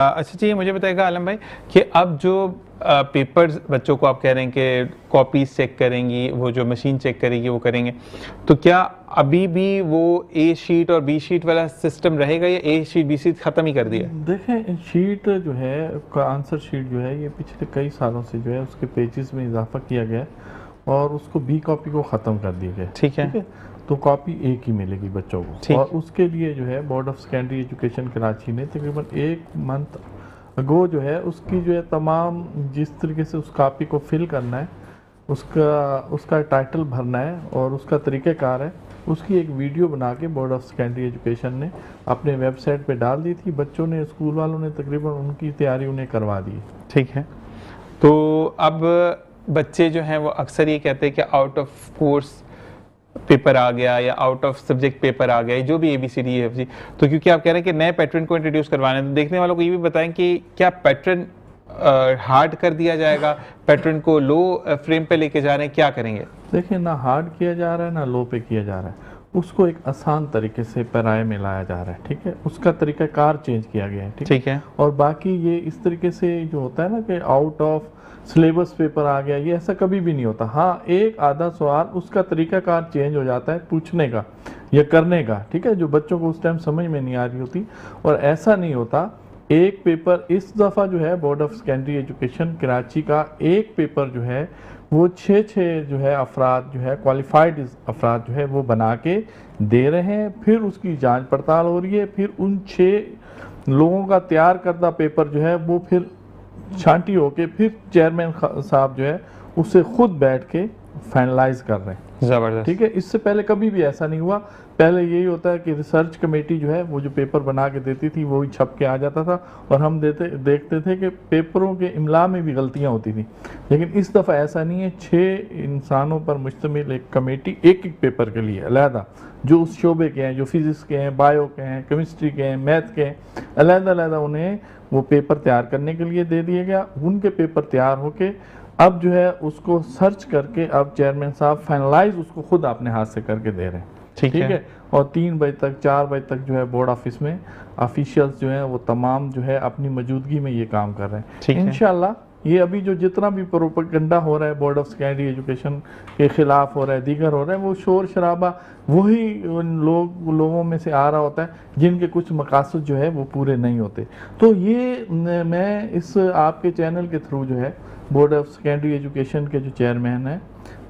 अच्छा जी, मुझे बताइएगा आलम भाई कि अब जो पेपर्स बच्चों को आप कह रहे हैं कि कॉपीज चेक करेंगी, वो जो मशीन चेक करेगी वो करेंगे, तो क्या अभी भी वो ए शीट और बी शीट वाला सिस्टम रहेगा या ए शीट बी शीट ख़त्म ही कर दिया? देखें, शीट जो है का आंसर शीट जो है ये पिछले कई सालों से जो है उसके पेजेस में इजाफा किया गया है और उसको बी कॉपी को ख़त्म कर दिया गया। ठीक है। तो कॉपी एक ही मिलेगी बच्चों को, और उसके लिए जो है board of secondary education Karachi ने तकरीबन 1 मंथ अगो जो है उसकी जो है तमाम जिस तरीके से उस कॉपी को फिल करना है, उसका टाइटल भरना है और उसका तरीक़ाकार है, उसकी एक वीडियो बना के बोर्ड ऑफ सेकेंडरी एजुकेशन ने अपने वेबसाइट पे डाल दी थी। बच्चों ने, स्कूल वालों ने तकरीबन उनकी तैयारी उन्हें करवा दी। ठीक है। तो अब बच्चे जो हैं वो अक्सर ये कहते हैं कि आउट ऑफ कोर्स पेपर आ गया या आउट ऑफ सब्जेक्ट पेपर आ गया, जो भी ABCD EFG, तो क्योंकि आप कह रहे हैं कि नए पैटर्न को इंट्रोड्यूस करवाने, तो देखने वालों को ये भी बताएं कि क्या पैटर्न हार्ड कर दिया जाएगा, पैटर्न को लो फ्रेम पे लेके जा रहे हैं, क्या करेंगे? देखिए, ना हार्ड किया जा रहा है ना लो पे किया जा रहा है, उसको एक आसान तरीके से पैराए में लाया जा रहा है। ठीक है, उसका तरीक़ाकार चेंज किया गया है। ठीक है। और बाकी ये इस तरीके से जो होता है ना कि आउट ऑफ सिलेबस पेपर आ गया, ये ऐसा कभी भी नहीं होता। हाँ, एक आधा सवाल उसका तरीक़ाकार चेंज हो जाता है पूछने का या करने का, ठीक है, जो बच्चों को उस टाइम समझ में नहीं आ रही होती, और ऐसा नहीं होता। एक पेपर इस दफ़ा जो है board of secondary education Karachi का एक पेपर जो है वो 6 जो है अफराद जो है क्वालिफाइड अफराद जो है वो बना के दे रहे हैं, फिर उसकी जांच पड़ताल हो रही है, फिर उन 6 लोगों का तैयार करदा पेपर जो है वो फिर छांटी होके फिर चेयरमैन साहब जो है उससे खुद बैठ के फाइनलाइज कर रहे हैं। ज़बरदस्त। ठीक है, इससे पहले कभी भी ऐसा नहीं हुआ। पहले यही होता है कि रिसर्च कमेटी जो है वो जो पेपर बना के देती थी वही छप के आ जाता था और हम देखते थे कि पेपरों के इमला में भी गलतियां होती थी। लेकिन इस दफ़ा ऐसा नहीं है। 6 इंसानों पर मुश्तमिल एक कमेटी एक एक पेपर के लिए अलहदा, जो उस शोबे के हैं, जो फिज़िक्स के हैं, बायो के हैं, केमिस्ट्री के हैं, मैथ के हैं, अलहदा उन्हें वो पेपर तैयार करने के लिए दे दिया गया। उनके पेपर तैयार होके अब जो है उसको सर्च करके अब चेयरमैन साहब फाइनलाइज उसको खुद अपने हाथ से करके दे रहे हैं। ठीक है। और 3 बजे तक 4 बजे तक जो है बोर्ड ऑफिस में ऑफिशियल्स जो हैं वो तमाम जो है अपनी मौजूदगी में ये काम कर रहे हैं। इंशाल्लाह ये अभी जो जितना भी प्रोपेगेंडा हो रहा है बोर्ड ऑफ सेकेंडरी एजुकेशन के ख़िलाफ़ हो रहा है, दीगर हो रहा है, वो शोर शराबा वही उन लोगों में से आ रहा होता है जिनके कुछ मकासद जो है वो पूरे नहीं होते। तो ये मैं इस आपके चैनल के थ्रू जो है बोर्ड ऑफ सेकेंडरी एजुकेशन के जो चेयरमैन हैं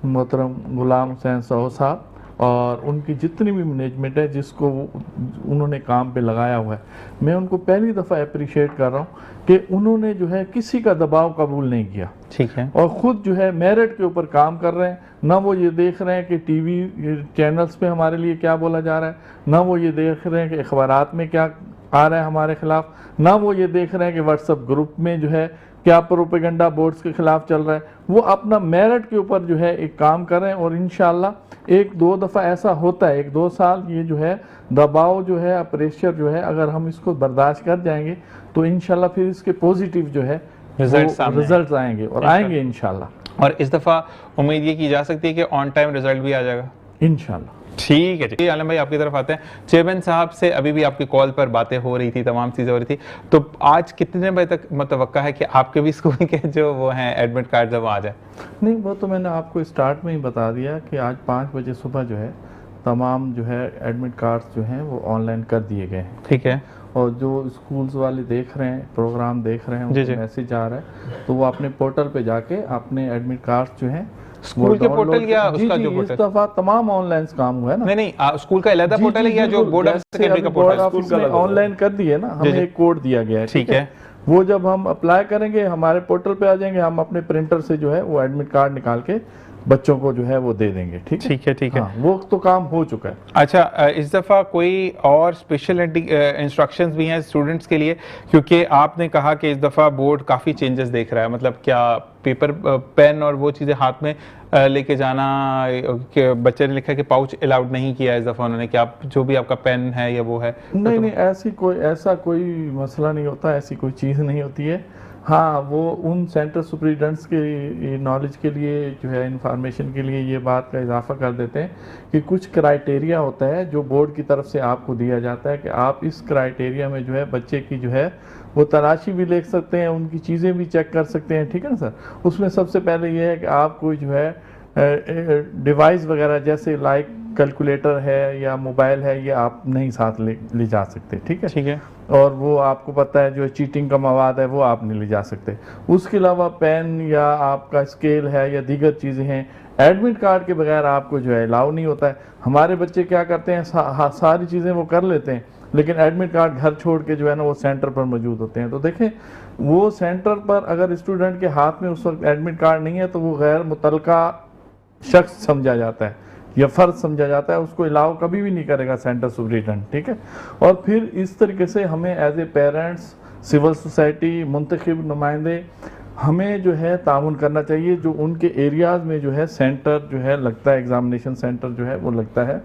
मोहतरम गुलाम हुसैन साहब और उनकी जितनी भी मैनेजमेंट है जिसको उन्होंने काम पे लगाया हुआ है, मैं उनको पहली दफ़ा अप्रिशिएट कर रहा हूँ कि उन्होंने जो है किसी का दबाव कबूल नहीं किया। ठीक है। और ख़ुद जो है मेरिट के ऊपर काम कर रहे हैं। ना वो ये देख रहे हैं कि टीवी चैनल्स पे हमारे लिए क्या बोला जा रहा है, ना वो ये देख रहे हैं कि अखबारात में क्या आ रहा है हमारे ख़िलाफ़, ना वो ये देख रहे हैं कि व्हाट्सएप ग्रुप में जो है क्या प्रोपेगेंडा बोर्ड्स के ख़िलाफ़ चल रहा है। वो अपना मेरिट के ऊपर जो है एक काम कर रहे हैं और इंशाल्लाह 1-2 दफ़ा ऐसा होता है, 1-2 साल ये जो है दबाव जो है, प्रेशर जो है, अगर हम इसको बर्दाश्त कर जाएंगे तो इंशाल्लाह फिर इसके पॉजिटिव जो है रिजल्ट आएंगे और आएंगे इंशाल्लाह। और इस दफ़ा उम्मीद ये की जा सकती है कि ऑन टाइम रिजल्ट भी आ जाएगा इंशाल्लाह। ठीक है जी। आलम भाई आपकी तरफ आते हैं। चेयरमैन साहब से अभी भी आपकी कॉल पर बातें हो रही थी, तमाम चीज़ें हो रही थी, तो आज कितने बजे तक मुतवक्का है कि आपके भी स्कूल के जो वो हैं एडमिट कार्ड जब आ जाए? नहीं, वो तो मैंने आपको स्टार्ट में ही बता दिया कि आज 5 बजे सुबह जो है तमाम जो है एडमिट कार्ड्स जो हैं वो ऑनलाइन कर दिए गए हैं। ठीक है। और जो स्कूल्स वाले देख रहे हैं, प्रोग्राम देख रहे हैं, उनको मैसेज आ रहा है तो वो अपने पोर्टल पे जाके अपने एडमिट कार्ड्स जो हैं स्कूल के पोर्टल या उसका जो पोर्टल, इस दफा तमाम ऑनलाइन काम हुआ है ना। नहीं, स्कूल का अलग पोर्टल है या जो बोर्ड ऑफ सेकेंडरी का पोर्टल ऑनलाइन कर दिए ना, हमें एक कोड दिया गया है। ठीक है। वो जब हम अप्लाई करेंगे हमारे पोर्टल पे आ जाएंगे, हम अपने प्रिंटर से जो है वो एडमिट कार्ड निकाल के बच्चों को जो है वो दे देंगे। ठीक है। हाँ, वो तो काम हो चुका है। अच्छा, इस दफ़ा कोई और स्पेशल इंस्ट्रक्शंस भी हैं स्टूडेंट्स के लिए, क्योंकि आपने कहा कि इस दफ़ा बोर्ड काफ़ी चेंजेस देख रहा है, मतलब क्या पेपर पेन और वो चीज़ें हाथ में लेके जाना, कि बच्चे ने लिखा कि पाउच अलाउड नहीं किया इस दफ़ा उन्होंने, कि आप जो भी आपका पेन है या वो है? नहीं, ऐसा कोई मसला नहीं होता, ऐसी कोई चीज़ नहीं होती है। हाँ, वो उन सेंटर सुपरिटेंडेंट्स के नॉलेज के लिए जो है इंफॉर्मेशन के लिए ये बात का इजाफा कर देते हैं कि कुछ क्राइटेरिया होता है जो बोर्ड की तरफ से आपको दिया जाता है कि आप इस क्राइटेरिया में जो है बच्चे की जो है वो तलाशी भी ले सकते हैं, उनकी चीज़ें भी चेक कर सकते हैं, ठीक है ना सर। उसमें सबसे पहले ये है कि आप कोई जो है डिवाइस वगैरह जैसे लाइक कैलकुलेटर है या मोबाइल है, ये आप नहीं साथ ले जा सकते, ठीक है। ठीक है। और वो आपको पता है जो चीटिंग का मवाद है वो आप नहीं ले जा सकते। उसके अलावा पेन या आपका स्केल है या दीगर चीज़ें हैं, एडमिट कार्ड के बगैर आपको जो है अलाउ नहीं होता है। हमारे बच्चे क्या करते हैं, सारी चीज़ें वो कर लेते हैं, लेकिन एडमिट कार्ड घर छोड़ के जो है ना वो सेंटर पर मौजूद होते हैं। तो देखें, वो सेंटर पर अगर स्टूडेंट के हाथ में उस वक्त एडमिट कार्ड नहीं है तो वो गैर मुतलका शख्स समझा जाता है या फ़र्द समझा जाता है, उसको अलाउ कभी भी नहीं करेगा सेंटर सुपरिटेंडेंट, ठीक है। और फिर इस तरीके से हमें as a parents, civil society, मुंतखब नुमाइंदे, हमें जो है ताउन करना चाहिए। जो उनके एरियाज़ में जो है सेंटर जो है लगता है, एग्जामिनेशन सेंटर जो है वो लगता है,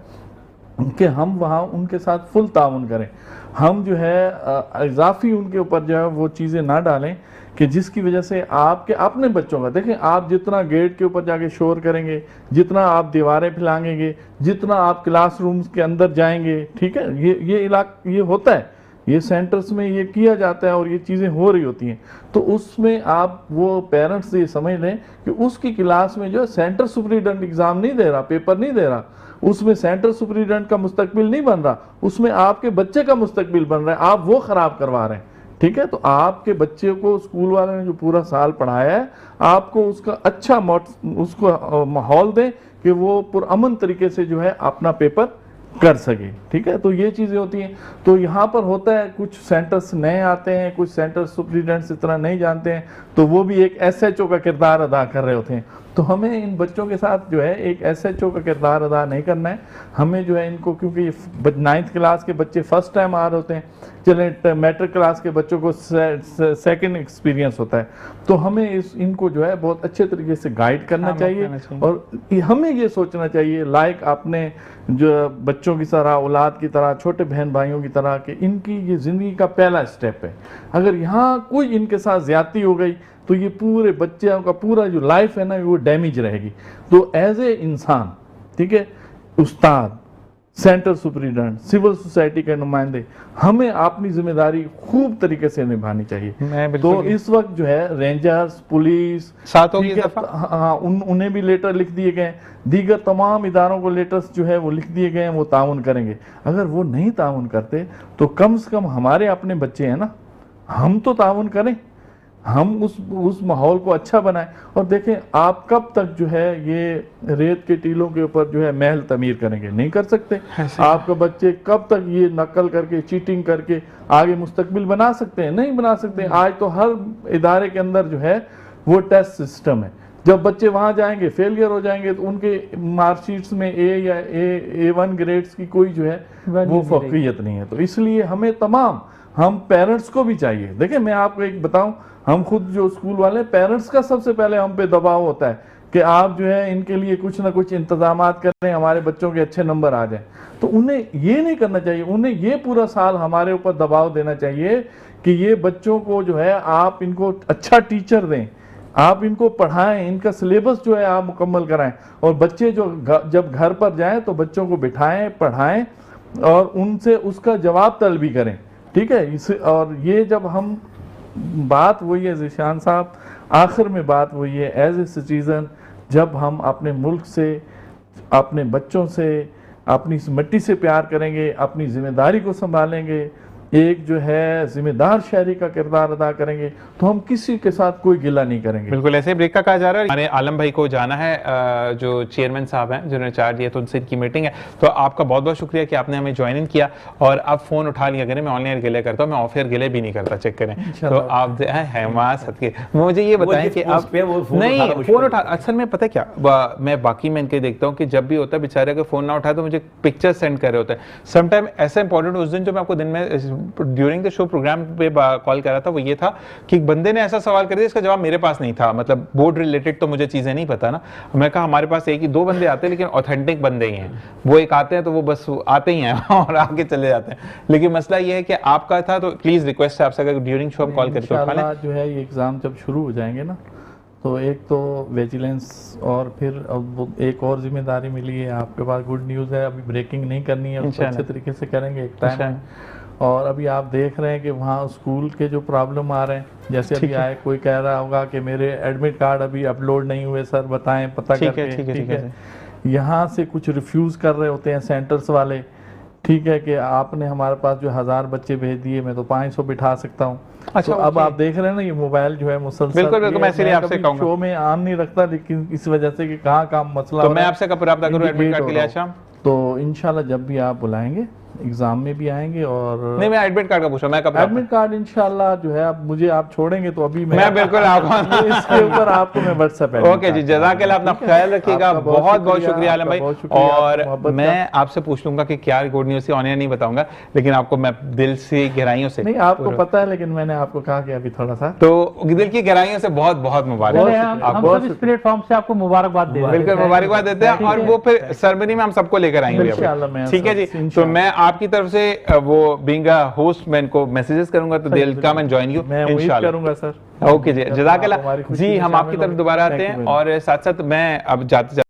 कि हम वहाँ उनके साथ फुल ताउन करें। हम जो है इजाफी उनके ऊपर जो है वो चीज़ें ना डालें कि जिसकी वजह से आपके अपने बच्चों का, देखें आप जितना गेट के ऊपर जाके शोर करेंगे, जितना आप दीवारें फैलाएंगे, जितना आप क्लासरूम्स के अंदर जाएंगे, ठीक है, ये होता है, ये सेंटर्स में ये किया जाता है और ये चीज़ें हो रही होती हैं। तो उसमें आप वो पेरेंट्स ये समझ लें कि उसकी क्लास में जो है सेंटर सुपरिटेंडेंट एग्ज़ाम नहीं दे रहा, पेपर नहीं दे रहा, उसमें सेंटर सुपरिटेंडेंट का मुस्तकबिल नहीं बन रहा, उसमें आपके बच्चे का मुस्तकबिल बन रहा है, आप वो ख़राब करवा रहे हैं, ठीक है। तो आपके बच्चे को स्कूल वाले ने जो पूरा साल पढ़ाया है, आपको उसका अच्छा उसको माहौल दें कि वो पुरअमन तरीके से जो है अपना पेपर कर सके, ठीक है। तो ये चीज़ें होती हैं। तो यहाँ पर होता है कुछ सेंटर्स नए आते हैं, कुछ सेंटर सुपरिटेंडेंट्स इतना नहीं जानते हैं, तो वो भी एक SHO का किरदार अदा कर रहे होते हैं। तो हमें इन बच्चों के साथ जो है एक SHO का किरदार अदा नहीं करना है। हमें जो है इनको, क्योंकि 9th क्लास के बच्चे फर्स्ट टाइम आ रहे होते हैं, चले मैट्रिक क्लास के बच्चों को सेकंड एक्सपीरियंस होता है, तो हमें इनको जो है बहुत अच्छे तरीके से गाइड करना चाहिए। और हमें ये सोचना चाहिए लाइक आपने जो बच्चों की तरह, औलाद की तरह, छोटे बहन भाइयों की तरह, कि इनकी ये ज़िंदगी का पहला स्टेप है। अगर यहाँ कोई इनके साथ ज़्यादती हो गई तो ये पूरे बच्चों का पूरा जो लाइफ है ना वो डैमेज रहेगी। तो एज ए इंसान, ठीक है, उस्ताद, सेंटर सुपरिटेंडेंट, सिविल सोसाइटी के नुमाइंदे, हमें अपनी जिम्मेदारी खूब तरीके से निभानी चाहिए। तो इस वक्त जो है रेंजर्स, पुलिस साथ होगी, हाँ, उन्हें भी लेटर लिख दिए गए, दीगर तमाम इदारों को लेटर्स जो है वो लिख दिए गए हैं, वो ताउन करेंगे। अगर वो नहीं ताउन करते तो कम से कम हमारे अपने बच्चे हैं ना, हम तो ताउन करें, हम उस माहौल को अच्छा बनाएं। और देखें, आप कब तक जो है ये रेत के टीलों के ऊपर जो है महल तमीर करेंगे, नहीं कर सकते। आपके बच्चे कब तक ये नकल करके, चीटिंग करके आगे मुस्तकबिल बना सकते हैं, नहीं बना सकते। आज तो हर इदारे के अंदर जो है वो टेस्ट सिस्टम है, जब बच्चे वहां जाएंगे फेलियर हो जाएंगे तो उनके मार्कशीट्स में A या A1 ग्रेड्स की कोई जो है वो फौकियत नहीं है। तो इसलिए हमें हम पेरेंट्स को भी चाहिए। देखिए, मैं आपको एक बताऊं, हम खुद जो स्कूल वाले, पेरेंट्स का सबसे पहले हम पे दबाव होता है कि आप जो है इनके लिए कुछ ना कुछ इंतजामात करें, हमारे बच्चों के अच्छे नंबर आ जाएं। तो उन्हें ये नहीं करना चाहिए, उन्हें ये पूरा साल हमारे ऊपर दबाव देना चाहिए कि ये बच्चों को जो है आप इनको अच्छा टीचर दें, आप इनको पढ़ाएं, इनका सिलेबस जो है आप मुकम्मल कराएं, और बच्चे जब घर पर जाएं तो बच्चों को बिठाएं, पढ़ाएं और उनसे उसका जवाब तलबी करें, ठीक है। और ये जब हम बात वही है ज़ीशान साहब, आखिर में बात वही है, एज ए सिटीज़न जब हम अपने मुल्क से, अपने बच्चों से, अपनी इस मिट्टी से प्यार करेंगे, अपनी जिम्मेदारी को संभालेंगे, एक जो है जिम्मेदार शहरी का किरदार अदा करेंगे, तो हम किसी के साथ कोई गिला नहीं करेंगे। बिल्कुल ऐसे ब्रेक का कहा जा रहा है। हमारे आलम भाई को जाना है, जो चेयरमैन साहब हैं जिन्होंने चार्ज दिया, तो उनसे इनकी मीटिंग है। तो आपका बहुत बहुत शुक्रिया कि आपने हमें ज्वाइन इन किया, और आप फोन उठा लिया करें। मैं ऑनलाइन गिले करता हूँ, मैं ऑफ एयर गिले भी नहीं करता, चेक करें। तो आप मुझे ये बताएं कि आप नहीं फोन उठा, अक्सर में पता है क्या, मैं बाकी में इनके देखता हूँ कि जब भी होता है बेचारे अगर फोन ना उठाए तो मुझे पिक्चर सेंड कर रहे होते हैं। समटाइम ऐसा इंपॉर्टेंट, उस दिन जो मैं आपको दिन में ड्यूरिंग द शो प्रोग्राम पे कॉल करा था, वो ये था कि एक बंदे ने ऐसा सवाल कर दिया, इसका जवाब मेरे पास नहीं था, मतलब बोर्ड रिलेटेड तो मुझे चीजें नहीं पता ना। मैं कहा हमारे पास एक ही 2 बंदे आते हैं, लेकिन ऑथेंटिक बंदे ही हैं। वो एक आते हैं तो वो बस आते ही हैं और आगे चले जाते हैं। लेकिन मसला ये है कि आपका था, तो प्लीज रिक्वेस्ट है आपसे, अगर ड्यूरिंग शो हम कॉल करके उठा लें। जो है ये एग्जाम जब शुरू हो जाएंगे ना, तो एक तो विजिलेंस और फिर अब एक और जिम्मेदारी मिली है आपके पास, गुड न्यूज़ है, अभी ब्रेकिंग नहीं करनी है, उसको अच्छे तरीके से करेंगे, एक टाइम है। और अभी आप देख रहे हैं कि वहाँ स्कूल के जो प्रॉब्लम आ रहे हैं, जैसे अभी आए कोई कह रहा होगा कि मेरे एडमिट कार्ड अभी अपलोड नहीं हुए सर, बताएं पता करके। ठीक है, यहाँ से कुछ रिफ्यूज़ कर रहे होते हैं सेंटर्स वाले, ठीक है, कि आपने हमारे पास जो 1000 बच्चे भेज दिए, मैं तो 500 बिठा सकता हूँ। अच्छा, तो अब आप देख रहे हैं ना, ये मोबाइल जो है मुसलसल, बिल्कुल बिल्कुल, मैं इसलिए आपसे कहूंगा, शो में आन नहीं रखता, लेकिन इस वजह से कि कहाँ काम मसला तो मैं आपसे कब रब्ता करूँ एडमिट कार्ड के लिए? अच्छा, तो इंशाल्लाह जब भी आप बुलाएंगे, एग्जाम में भी आएंगे। और नहीं, मैं एडमिट कार्ड का पूछ रहा हूं, मैं कब एडमिट कार्ड इंशाल्लाह जो है, आप मुझे आप छोड़ेंगे तो अभी मैं बिल्कुल आपको इसके ऊपर आपको मैं व्हाट्सएप ओके जी, जज़ाकल्लाह, अपना ख्याल रखिएगा, बहुत बहुत शुक्रिया आलम भाई। और मैं आपसे पूछ लूंगा कि क्या गुड न्यूज़ थी, ऑनलाइन नहीं बताऊंगा, लेकिन आपको मैं दिल से गहराइयों से, नहीं आपको पता है, लेकिन मैंने आपको कहा कि अभी थोड़ा सा, तो दिल की गहराइयों से बहुत बहुत मुबारक, हम इस प्लेटफॉर्म से आपको मुबारकबाद देते हैं, बिल्कुल मुबारकबाद देते हैं, और वो फिर सरमनी में हम सबको लेकर आएंगे, ठीक है जी। तो मैं आपकी तरफ से वो बीइंग अ होस्ट, मैं इनको मैसेजेस करूंगा, तो they will come and join you इंशाल्लाह, करूंगा सर। ओके जी, जज़ाकल्लाह जी। हम आपकी तरफ दोबारा आते हैं, और साथ साथ मैं अब जाते